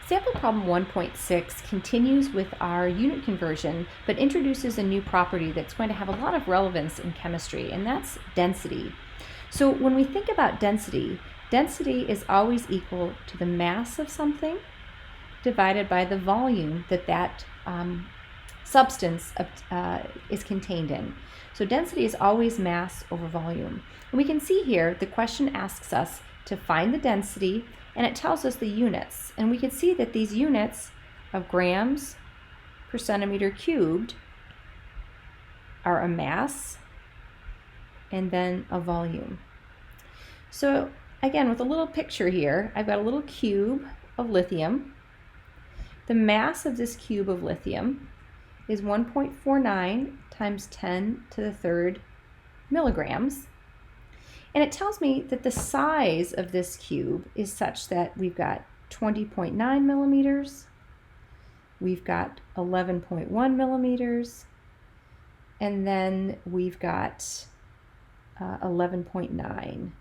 Sample problem 1.6 continues with our unit conversion, but introduces a new property that's going to have a lot of relevance in chemistry, and that's density. So when we think about density, density is always equal to the mass of something divided by the volume that substance is contained in. So density is always mass over volume. And we can see here the question asks us to find the density, and it tells us the units. And we can see that these units of grams per centimeter cubed are a mass and then a volume. So again, with a little picture here, I've got a little cube of lithium. The mass of this cube of lithium is 1.49 times 10 to the third milligrams. And it tells me that the size of this cube is such that we've got 20.9 millimeters, we've got 11.1 millimeters, and then we've got 11.9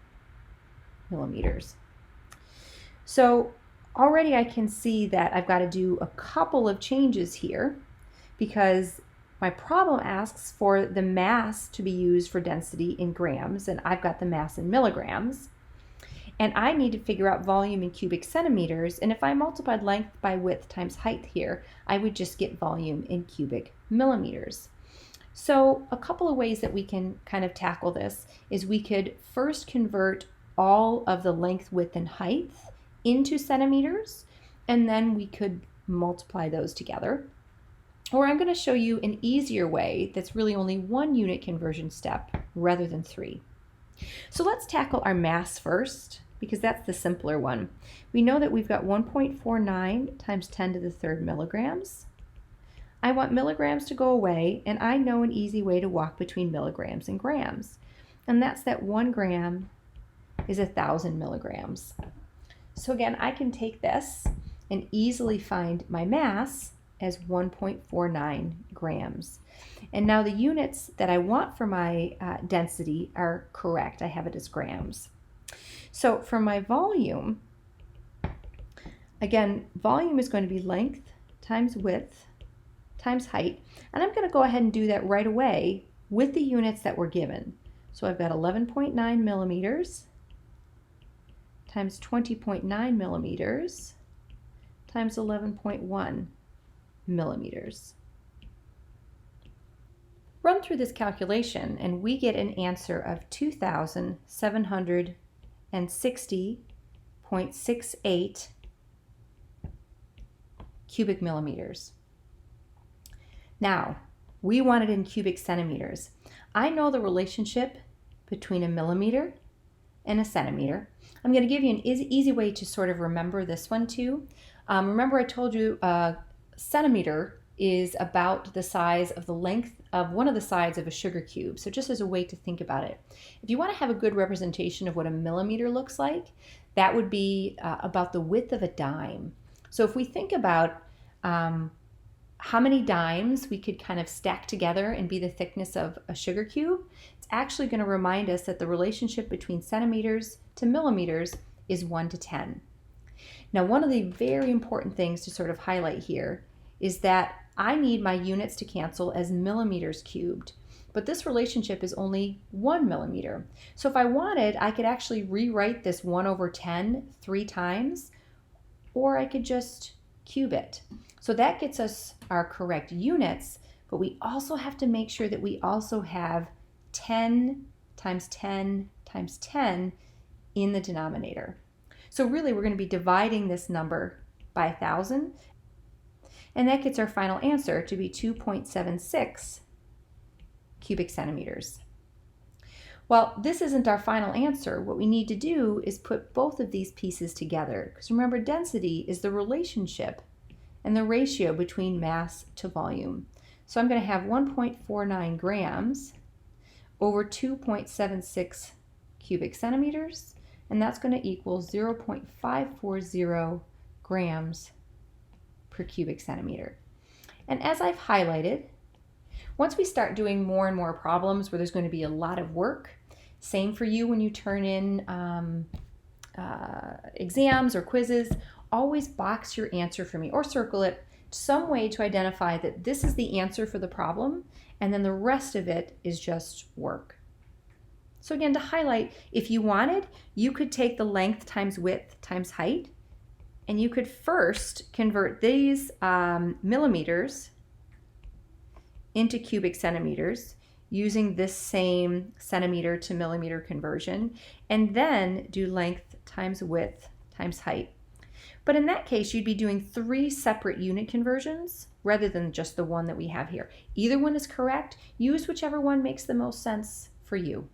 millimeters. So already I can see that I've got to do a couple of changes here because my problem asks for the mass to be used for density in grams, and I've got the mass in milligrams. And I need to figure out volume in cubic centimeters, and if I multiplied length by width times height here, I would just get volume in cubic millimeters. So a couple of ways that we can kind of tackle this is we could first convert all of the length, width, and height into centimeters, and then we could multiply those together. Or I'm going to show you an easier way that's really only one unit conversion step rather than three. So let's tackle our mass first because that's the simpler one. We know that we've got 1.49 times 10 to the third milligrams. I want milligrams to go away, and I know an easy way to walk between milligrams and grams. And that's that 1 gram is 1,000 milligrams. So again, I can take this and easily find my mass as 1.49 grams. And now the units that I want for my density are correct. I have it as grams. So for my volume, again, volume is going to be length times width times height. And I'm going to go ahead and do that right away with the units that were given. So I've got 11.9 millimeters times 20.9 millimeters times 11.1 millimeters. Run through this calculation and we get an answer of 2,760.68 cubic millimeters. Now, we want it in cubic centimeters. I know the relationship between a millimeter and a centimeter. I'm going to give you an easy way to sort of remember this one too. Remember I told you centimeter is about the size of the length of one of the sides of a sugar cube. So just as a way to think about it. If you want to have a good representation of what a millimeter looks like, that would be about the width of a dime. So if we think about how many dimes we could kind of stack together and be the thickness of a sugar cube, it's actually going to remind us that the relationship between centimeters to millimeters is 1 to 10. Now, one of the very important things to sort of highlight here is that I need my units to cancel as millimeters cubed, but this relationship is only 1 millimeter. So if I wanted, I could actually rewrite this 1/10 3 times, or I could just cube it. So that gets us our correct units, but we also have to make sure that we also have 10 times 10 times 10 in the denominator. So really we're going to be dividing this number by 1,000, and that gets our final answer to be 2.76 cubic centimeters. Well, this isn't our final answer. What we need to do is put both of these pieces together, because remember, density is the relationship and the ratio between mass to volume. So I'm going to have 1.49 grams over 2.76 cubic centimeters, and that's going to equal 0.540 grams per cubic centimeter. And as I've highlighted, once we start doing more and more problems where there's going to be a lot of work, same for you when you turn in exams or quizzes, always box your answer for me or circle it some way to identify that this is the answer for the problem, and then the rest of it is just work. So again, to highlight, if you wanted, you could take the length times width times height, and you could first convert these millimeters into cubic centimeters using this same centimeter to millimeter conversion, and then do length times width times height. But in that case, you'd be doing 3 separate unit conversions rather than just the one that we have here. Either one is correct. Use whichever one makes the most sense for you.